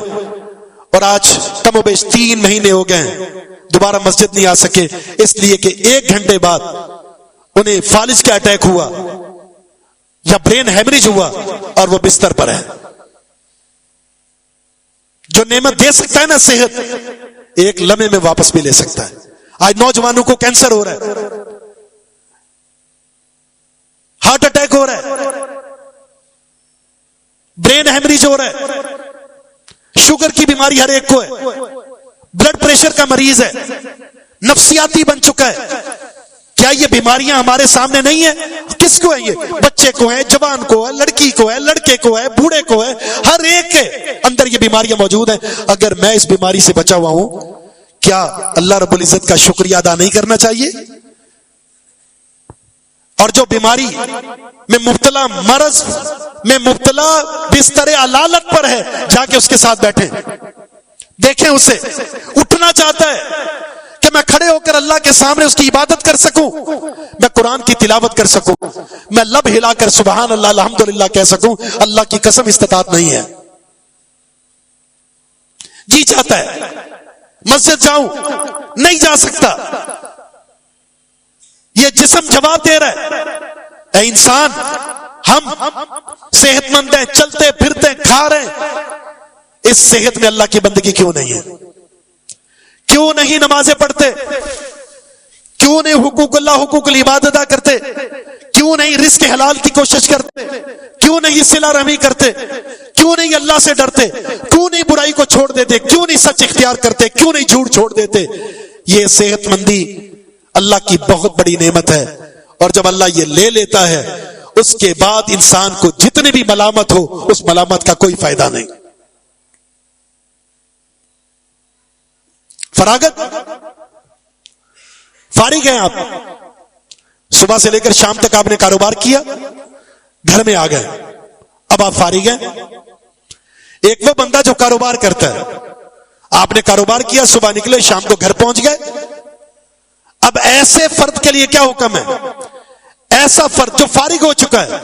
اور آج کم و بیش 3 مہینے ہو گئے دوبارہ مسجد نہیں آ سکے، اس لیے کہ 1 گھنٹے بعد انہیں فالج کا اٹیک ہوا یا برین ہیمریج ہوا اور وہ بستر پر ہے۔ جو نعمت دے سکتا ہے نا صحت، ایک لمحے میں واپس بھی لے سکتا ہے۔ آج نوجوانوں کو کینسر ہو رہا ہے، ہارٹ اٹیک ہو رہا ہے، برین ہیمریج ہو رہا ہے، شوگر کی بیماری ہر ایک کو ہے، بلڈ پریشر کا مریض ہے، نفسیاتی بن چکا ہے۔ کیا یہ بیماریاں ہمارے سامنے نہیں ہیں؟ کس کو ہیں یہ؟ بچے کو ہیں، جوان کو ہے، لڑکی کو ہے، لڑکے کو ہے، بوڑھے کو ہے، ہر ایک کے اندر یہ بیماریاں موجود ہیں۔ اگر میں اس بیماری سے بچا ہوا ہوں، کیا اللہ رب العزت کا شکریہ ادا نہیں کرنا چاہیے؟ اور جو بیماری میں مبتلا، مرض میں مبتلا بستر علالت پر ہے، جا کے اس کے ساتھ بیٹھیں، دیکھیں اسے، اٹھنا چاہتا ہے کہ میں کھڑے ہو کر اللہ کے سامنے اس کی عبادت کر سکوں، میں قرآن کی تلاوت کر سکوں، میں لب ہلا کر سبحان اللہ الحمدللہ کہہ سکوں، اللہ کی قسم استطاعت نہیں ہے۔ جی چاہتا ہے مسجد جاؤں، نہیں جا سکتا، یہ جسم جواب دے رہا ہے۔ اے انسان، ہم صحت مند ہیں، چلتے پھرتے کھا رہے ہیں، اس صحت میں اللہ کی بندگی کیوں نہیں ہے؟ کیوں نہیں نمازیں پڑھتے؟ کیوں نہیں حقوق اللہ، حقوق العباد ادا کرتے؟ کیوں نہیں رزق حلال کی کوشش کرتے؟ کیوں نہیں صلہ رحمی کرتے؟ کیوں نہیں اللہ سے ڈرتے؟ کیوں نہیں برائی کو چھوڑ دیتے؟ کیوں نہیں سچ اختیار کرتے؟ کیوں نہیں جھوٹ چھوڑ دیتے؟ یہ صحت مندی اللہ کی بہت بڑی نعمت ہے، اور جب اللہ یہ لے لیتا ہے، اس کے بعد انسان کو جتنی بھی ملامت ہو، اس ملامت کا کوئی فائدہ نہیں۔ فراغت، فارغ ہیں آپ، صبح سے لے کر شام تک آپ نے کاروبار کیا، گھر میں آ گئے، اب آپ فارغ ہیں۔ ایک وہ بندہ جو کاروبار کرتا ہے، آپ نے کاروبار کیا، صبح نکلے، شام کو گھر پہنچ گئے۔ اب ایسے فرد کے لیے کیا حکم ہے؟ ایسا فرد جو فارغ ہو چکا ہے،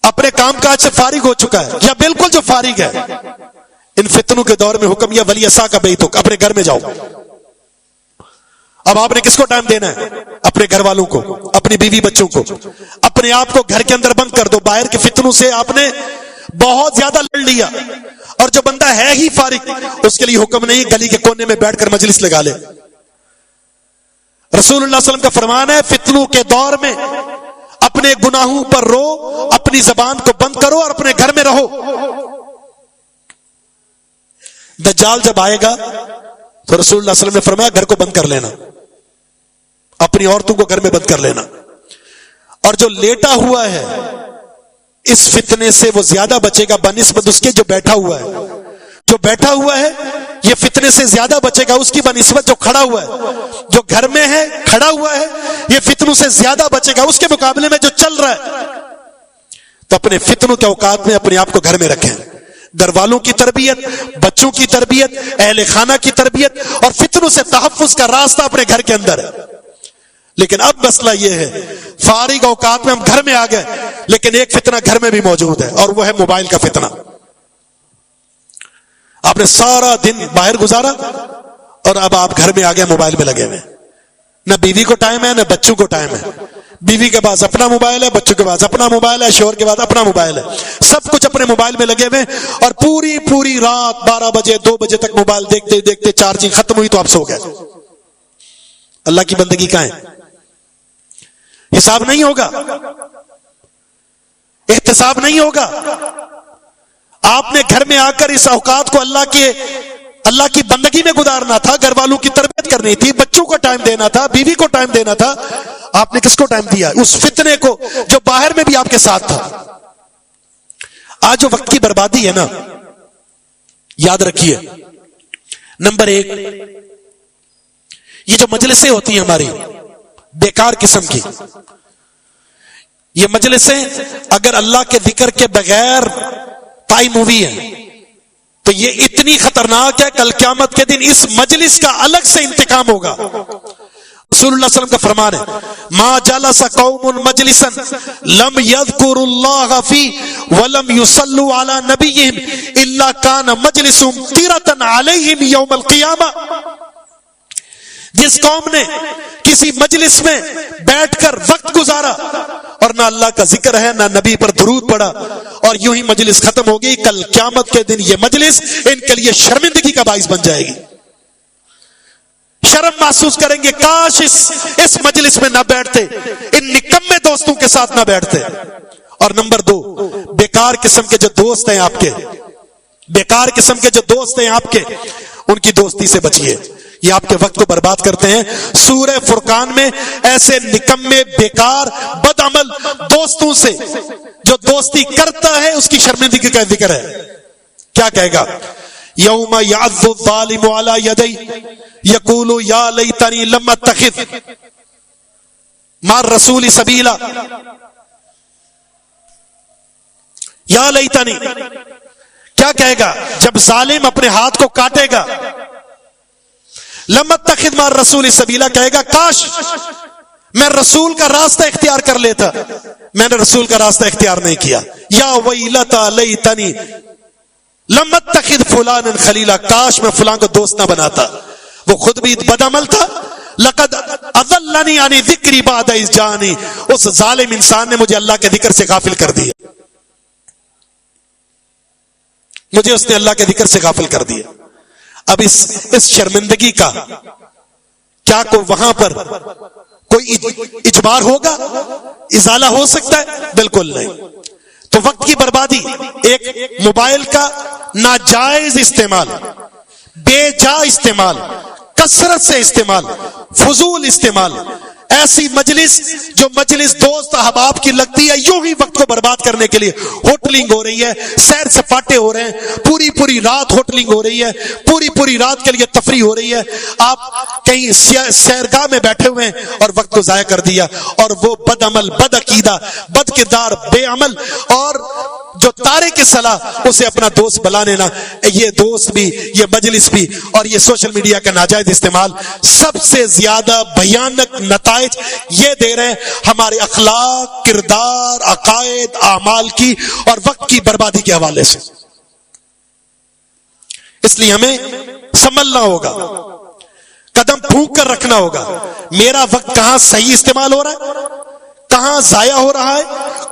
اپنے کام کاج سے فارغ ہو چکا ہے، یا بالکل جو فارغ ہے، ان فتنوں کے دور میں حکم یا ولی اسا کا بیت ہو، اپنے گھر میں جاؤ۔ اب آپ نے کس کو ٹائم دینا ہے؟ اپنے گھر والوں کو، اپنی بیوی بچوں کو۔ اپنے آپ کو گھر کے اندر بند کر دو، باہر کے فتنوں سے آپ نے بہت زیادہ لڑ لیا۔ اور جو بندہ ہے ہی فارغ، اس کے لیے حکم نہیں گلی کے کونے میں بیٹھ کر مجلس لگا لے۔ رسول اللہ صلی اللہ علیہ وسلم کا فرمان ہے، فتنوں کے دور میں اپنے گناہوں پر رو، اپنی زبان کو بند کرو اور اپنے گھر میں رہو۔ دجال جب آئے گا تو رسول اللہ صلی اللہ علیہ وسلم نے فرمایا گھر کو بند کر لینا، اپنی عورتوں کو گھر میں بند کر لینا۔ اور جو لیٹا ہوا ہے اس فتنے سے وہ زیادہ بچے گا بنسبت اس کے جو بیٹھا ہوا ہے۔ جو بیٹھا ہوا ہے یہ فتنے سے زیادہ بچے گا اس کی بنسبت جو کھڑا ہوا ہے۔ جو گھر میں ہے، کھڑا ہوا ہے، یہ فتنوں سے زیادہ بچے گا اس کے مقابلے میں جو چل رہا ہے۔ تو اپنے فتنوں کے اوقات میں اپنے آپ کو گھر میں رکھیں۔ گھر والوں کی تربیت، بچوں کی تربیت، اہل خانہ کی تربیت اور فتنوں سے تحفظ کا راستہ اپنے گھر کے اندر ہے۔ لیکن اب مسئلہ یہ ہے، فارغ اوقات میں ہم گھر میں آ گئے، لیکن ایک فتنہ گھر میں بھی موجود ہے، اور وہ ہے موبائل کا فتنہ۔ آپ نے سارا دن باہر گزارا اور اب آپ گھر میں آ گئے، موبائل میں لگے ہوئے۔ نہ بیوی کو ٹائم ہے، نہ بچوں کو ٹائم ہے۔ بیوی کے پاس اپنا موبائل ہے، بچوں کے پاس اپنا موبائل ہے، شوہر کے پاس اپنا موبائل ہے، سب کچھ اپنے موبائل میں لگے ہوئے، اور پوری رات 12 بجے 2 بجے تک موبائل دیکھتے دیکھتے چارجنگ ختم ہوئی تو آپ سو گئے۔ اللہ کی بندگی کہاں ہے؟ حساب نہیں ہوگا، احتساب نہیں ہوگا۔ آپ نے گھر میں آ کر اس اوقات کو اللہ کی بندگی میں گزارنا تھا، گھر والوں کی تربیت کرنی تھی، بچوں کو ٹائم دینا تھا، بیوی کو ٹائم دینا تھا. آپ نے کس کو ٹائم دیا؟ اس فتنے کو جو باہر میں بھی آپ کے ساتھ تھا. آج جو وقت کی بربادی ہے نا، یاد رکھیے، نمبر 1 یہ جو مجلسیں ہوتی ہیں ہماری بیکار قسم کی، یہ مجلسیں اگر اللہ کے ذکر کے بغیر ٹائم ہوئی ہے تو یہ اتنی خطرناک ہے، کل قیامت کے دن اس مجلس کا الگ سے انتقام ہوگا. رسول اللہ صلی اللہ علیہ وسلم کا فرمان ہے، ما جلس قوم مجلسا لم يذكروا الله فيه ولم يصلوا على نبيهم الا كان مجلسهم طيرة عليهم يوم القيامة. جس قوم نے کسی مجلس میں بیٹھ کر وقت گزارا اور نہ اللہ کا ذکر ہے، نہ نبی پر درود پڑا، اور یوں ہی مجلس ختم ہوگی، کل قیامت کے دن یہ مجلس ان کے لیے شرمندگی کا باعث بن جائے گی. شرم محسوس کریں گے، کاش اس مجلس میں نہ بیٹھتے، ان نکمے دوستوں کے ساتھ نہ بیٹھتے. اور نمبر 2، بیکار قسم کے جو دوست ہیں آپ کے، بیکار قسم کے جو دوست ہیں آپ کے، ان کی دوستی سے بچیے، یہ آپ کے وقت کو برباد کرتے ہیں. سورہ فرقان میں ایسے نکمے بیکار بد عمل دوستوں سے جو دوستی کرتا ہے اس کی شرمندگی کا ذکر ہے. کیا کہے گا؟ یوم یعض الظالم علی یدی یقول یا لیتنی لم اتخذ مع الرسول سبیلا. یا لیتنی، کیا کہے گا جب ظالم اپنے ہاتھ کو کاٹے گا؟ لم اتخذ مع الرسول سبیلا، کہے گا کاش میں رسول کا راستہ اختیار کر لیتا، میں نے رسول کا راستہ اختیار نہیں کیا. یا ویلتا لیتنی لم اتخذ فلانا خلیلا، کاش میں فلاں کو دوست نہ بناتا، وہ خود بھی بد عمل تھا. لقد اضلنی عن ذکری بعد اذ جانی، اس ظالم انسان نے مجھے اللہ کے ذکر سے غافل کر دیا، مجھے اس نے اللہ کے ذکر سے غافل کر دیا. اب اس شرمندگی کا کیا وہاں پر کوئی اجبار ہوگا؟ ازالہ ہو سکتا ہے؟ بالکل نہیں. تو وقت کی بربادی، ایک موبائل کا ناجائز استعمال، بے جا استعمال، کثرت سے استعمال، فضول استعمال، ایسی مجلس جو مجلس دوست احباب کی لگتی ہے یوں ہی وقت کو برباد کرنے کے لیے ہوٹلنگ ہو رہی ہے، سیر سپاٹے ہو رہے ہیں، پوری رات ہوٹلنگ ہو رہی ہے، پوری رات کے لیے تفریح ہو رہی ہے. آپ کہیں سیرگاہ میں بیٹھے ہوئے ہیں اور وقت کو ضائع کر دیا، اور وہ بد عمل، بد عقیدہ، بد کردار، بے عمل اور جو تارک صلاح اسے اپنا دوست بنا لینا. یہ دوست بھی، یہ مجلس بھی، اور یہ سوشل میڈیا کا ناجائز استعمال سب سے زیادہ بھیانک نتائج یہ دے رہے ہیں ہمارے اخلاق، کردار، عقائد، اعمال کی اور وقت کی بربادی کے حوالے سے. اس لیے ہمیں سنبھلنا ہوگا، قدم پھونک کر رکھنا ہوگا. میرا وقت کہاں صحیح استعمال ہو رہا ہے، کہاں ضائع ہو رہا ہے،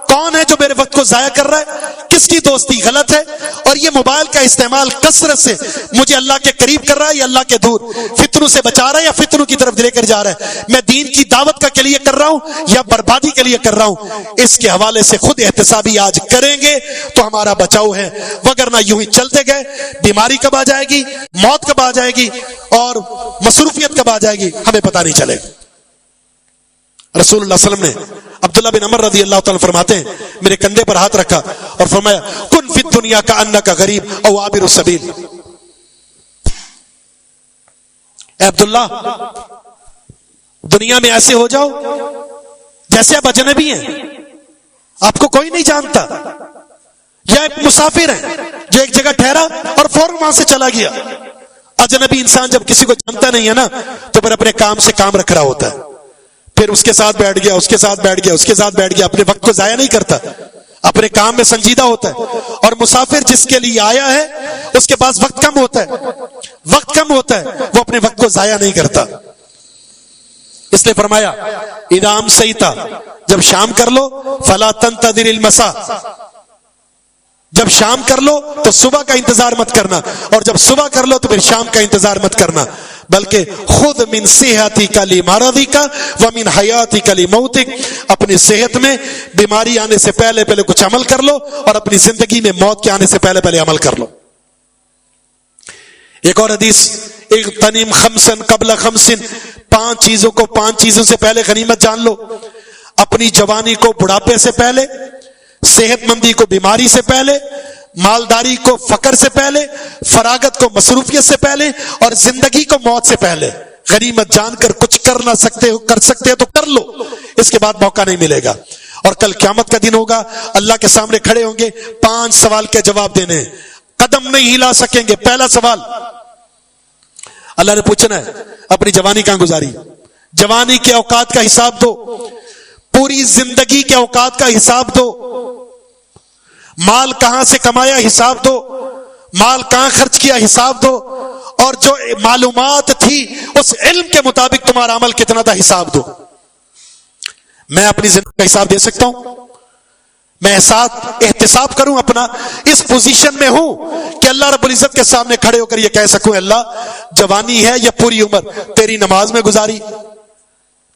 کون ہے جو میرے وقت کو ضائع کر رہا ہے، کس کی دوستی غلط ہے. اور یہ موبائل کا استعمال کثرت سے مجھے اللہ کے قریب کر رہا ہے یا اللہ کے دور، فتنوں سے بچا رہا ہے یا فتنوں کی طرف لے کر جا رہا ہے، میں دین کی دعوت کا کے لیے کر رہا ہوں یا بربادی کے لیے کر رہا ہوں. اس کے حوالے سے خود احتسابی آج کریں گے تو ہمارا بچاؤ ہے، وگرنہ یوں ہی چلتے گئے بیماری کب آ جائے گی، موت کب آ جائے گی اور مصروفیت کب آ جائے گی ہمیں پتہ نہیں چلے گا. رسول اللہ صلی اللہ علیہ وسلم نے عبداللہ بن عمر رضی اللہ تعالیٰ فرماتے ہیں، میرے کندھے پر ہاتھ رکھا اور فرمایا کن فی الدنیا کا انک غریب او عابر السبیل. اے عبداللہ، دنیا میں ایسے ہو جاؤ جیسے آپ اجنبی ہیں، آپ کو کوئی نہیں جانتا، یا ایک مسافر ہیں جو ایک جگہ ٹھہرا اور فوراً وہاں سے چلا گیا. اجنبی انسان جب کسی کو جانتا نہیں ہے نا تو پھر اپنے کام سے کام رکھ رہا ہوتا ہے، پھر اس کے ساتھ بیٹھ گیا، اس کے ساتھ بیٹھ گیا، اس کے ساتھ بیٹھ گیا، اپنے وقت کو ضائع نہیں کرتا، اپنے کام میں سنجیدہ ہوتا ہے. اور مسافر جس کے لیے آیا ہے اس کے پاس وقت کم ہوتا ہے، وہ اپنے وقت کو ضائع نہیں کرتا. اس نے فرمایا اذا امسیت، جب شام کر لو، فلا تنتظر المساء، جب شام کر لو تو صبح کا انتظار مت کرنا، اور جب صبح کر لو تو پھر شام کا انتظار مت کرنا. بلکہ خود من صحتک لمرضک ومن حیاتک لموتک، اپنی صحت میں بیماری آنے سے پہلے پہلے کچھ عمل کر لو، اور اپنی زندگی میں موت کے آنے سے پہلے پہلے عمل کر لو۔ ایک اور حدیث، اغتنم خمسا قبل خمس، 5 چیزوں کو 5 چیزوں سے پہلے غنیمت جان لو۔ اپنی جوانی کو بڑھاپے سے پہلے، صحت مندی کو بیماری سے پہلے، مالداری کو فقر سے پہلے، فراغت کو مصروفیت سے پہلے، اور زندگی کو موت سے پہلے۔ غنیمت جان کر کچھ کر سکتے ہو تو کر لو، اس کے بعد موقع نہیں ملے گا۔ اور کل قیامت کا دن ہوگا، اللہ کے سامنے کھڑے ہوں گے، 5 سوال کے جواب دینے ہیں، قدم نہیں ہلا سکیں گے۔ پہلا سوال اللہ نے پوچھنا ہے، اپنی جوانی کہاں گزاری؟ جوانی کے اوقات کا حساب دو، پوری زندگی کے اوقات کا حساب دو، مال کہاں سے کمایا حساب دو، مال کہاں خرچ کیا حساب دو، اور جو معلومات تھی اس علم کے مطابق تمہارا عمل کتنا تھا حساب دو۔ میں اپنی زندگی کا حساب دے سکتا ہوں؟ میں احتساب کروں اپنا، اس پوزیشن میں ہوں کہ اللہ رب العزت کے سامنے کھڑے ہو کر یہ کہہ سکوں، اللہ جوانی ہے یا پوری عمر تیری نماز میں گزاری،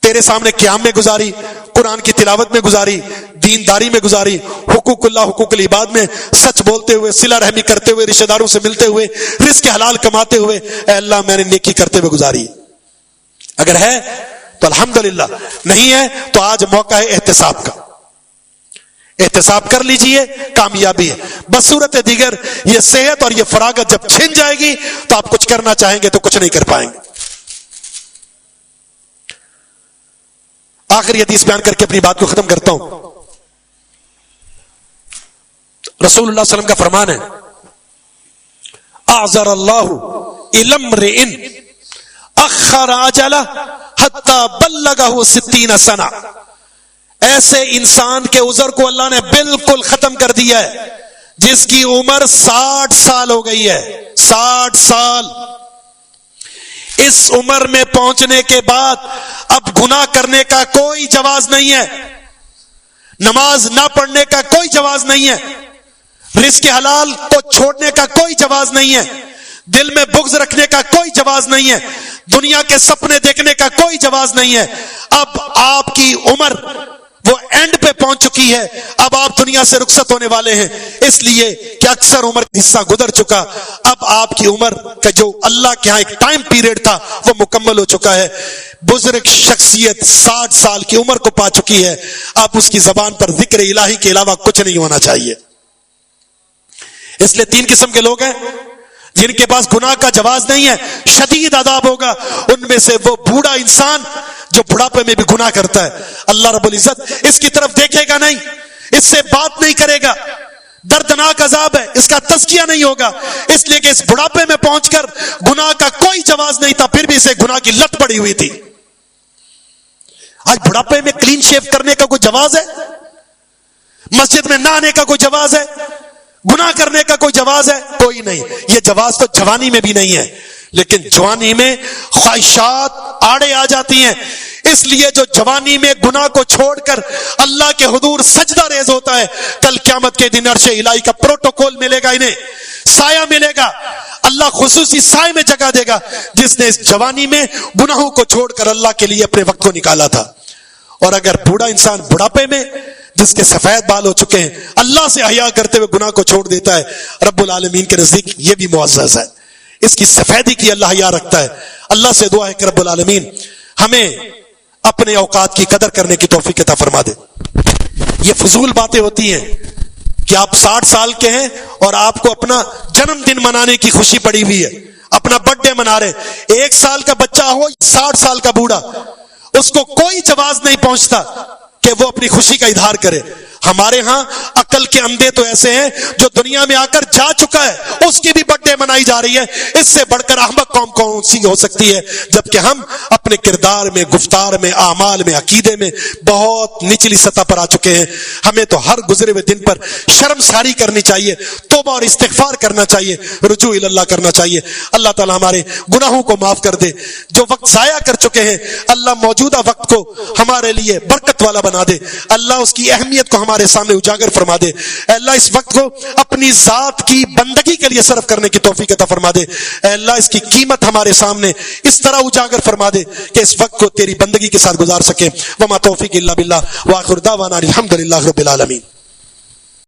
تیرے سامنے قیام میں گزاری، قرآن کی تلاوت میں گزاری، دینداری میں گزاری، حقوق اللہ حقوق العباد میں سچ بولتے ہوئے، صلہ رحمی کرتے ہوئے، رشتہ داروں سے ملتے ہوئے، رزق حلال کماتے ہوئے، اے اللہ میں نے نیکی کرتے ہوئے گزاری۔ اگر ہے تو الحمدللہ، نہیں ہے تو آج موقع ہے احتساب کا، احتساب کر لیجئے، کامیابی ہے۔ بصورت دیگر یہ صحت اور یہ فراغت جب چھن جائے گی تو آپ کچھ کرنا چاہیں گے تو کچھ نہیں کر پائیں گے۔ آخری حدیث بیان کر کے اپنی بات کو ختم کرتا ہوں۔ رسول اللہ صلی اللہ علیہ وسلم کا فرمان ہے، اعذر اللہ الی امرئ اخر اجلہ حتی بلغہ 60 سنہ، ایسے انسان کے عذر کو اللہ نے بالکل ختم کر دیا ہے جس کی عمر 60 سال ہو گئی ہے۔ 60 سال، اس عمر میں پہنچنے کے بعد اب گناہ کرنے کا کوئی جواز نہیں ہے، نماز نہ پڑھنے کا کوئی جواز نہیں ہے، رزق حلال کو چھوڑنے کا کوئی جواز نہیں ہے، دل میں بغض رکھنے کا کوئی جواز نہیں ہے، دنیا کے سپنے دیکھنے کا کوئی جواز نہیں ہے۔ اب آپ کی عمر وہ اینڈ پہ پہنچ چکی ہے، اب آپ دنیا سے رخصت ہونے والے ہیں، اس لیے کہ اکثر عمر کا حصہ گزر چکا، اب آپ کی عمر کا جو اللہ کے ہاں ایک ٹائم پیریڈ تھا وہ مکمل ہو چکا ہے۔ بزرگ شخصیت 60 سال کی عمر کو پا چکی ہے، اب اس کی زبان پر ذکر الہی کے علاوہ کچھ نہیں ہونا چاہیے۔ اس لیے 3 قسم کے لوگ ہیں جن کے پاس گناہ کا جواز نہیں ہے، شدید عذاب ہوگا۔ ان میں سے وہ بوڑھا انسان جو بڑھاپے میں بھی گناہ کرتا ہے، اللہ رب العزت اس کی طرف دیکھے گا نہیں، اس سے بات نہیں کرے گا، دردناک عذاب ہے، اس کا تزکیہ نہیں ہوگا، اس لیے کہ اس بڑھاپے میں پہنچ کر گناہ کا کوئی جواز نہیں تھا، پھر بھی اسے گناہ کی لت پڑی ہوئی تھی۔ آج بڑھاپے میں کلین شیو کرنے کا کوئی جواز ہے؟ مسجد میں نہ آنے کا کوئی جواز ہے؟ گناہ کرنے کا کوئی جواز ہے؟ کوئی نہیں۔ یہ جواز تو جوانی میں بھی نہیں ہے، لیکن جوانی میں خواہشات آڑے آ جاتی ہیں، اس لیے جو جوانی میں گناہ کو چھوڑ کر اللہ کے حضور سجدہ ریز ہوتا ہے، کل قیامت کے دن عرش الہی کا پروٹوکول ملے گا، انہیں سایہ ملے گا، اللہ خصوصی سائے میں جگہ دے گا جس نے اس جوانی میں گناہوں کو چھوڑ کر اللہ کے لیے اپنے وقت کو نکالا تھا۔ اور اگر بوڑھا انسان بڑھاپے میں جس کے سفید بال ہو چکے ہیں اللہ سے حیا کرتے ہوئے گناہ کو چھوڑ دیتا ہے، رب العالمین کے نزدیک یہ بھی معزز ہے، اس کی سفیدی کی اللہ حیا رکھتا ہے۔ اللہ سے دعا ہے کہ رب العالمین ہمیں اپنے اوقات کی قدر کرنے کی توفیق عطا فرما دے۔ یہ فضول باتیں ہوتی ہیں کہ آپ 60 سال کے ہیں اور آپ کو اپنا جنم دن منانے کی خوشی پڑی ہوئی ہے، اپنا برتھ ڈے منا رہے، 1 سال کا بچہ ہو 60 سال کا بوڑھا، اس کو کوئی جواز نہیں پہنچتا کہ وہ اپنی خوشی کا اظہار کرے۔ ہمارے ہاں عقل کے اندھے تو ایسے ہیں جو دنیا میں آ کر جا چکا ہے اس کی بھی برتھ ڈے منائی جا رہی ہے، اس سے بڑھ کر احمق قوم کون سی ہو سکتی ہے؟ جبکہ ہم اپنے کردار میں، گفتار میں، اعمال میں، عقیدے میں بہت نچلی سطح پر آ چکے ہیں۔ ہمیں تو ہر گزرے ہوئے دن پر شرمساری کرنی چاہیے، توبہ اور استغفار کرنا چاہیے، رجوع اللہ کرنا چاہیے۔ اللہ تعالی ہمارے گناہوں کو معاف کر دے، جو وقت ضائع کر چکے ہیں اللہ موجودہ وقت کو ہمارے لیے برکت والا بنا دے، اللہ اس کی اہمیت کو ہمارے ہمارے سامنے اجاگر فرما دے. اے اللہ اس وقت کو اپنی ذات کی بندگی کے لیے صرف کرنے کی توفیق عطا فرما دے. اے اللہ اس کی قیمت ہمارے سامنے اس طرح اجاگر فرما دے کہ اس وقت کو تیری بندگی کے ساتھ گزار سکیں. وما توفیق الا باللہ، وآخر دعوانا الحمدللہ رب العالمین.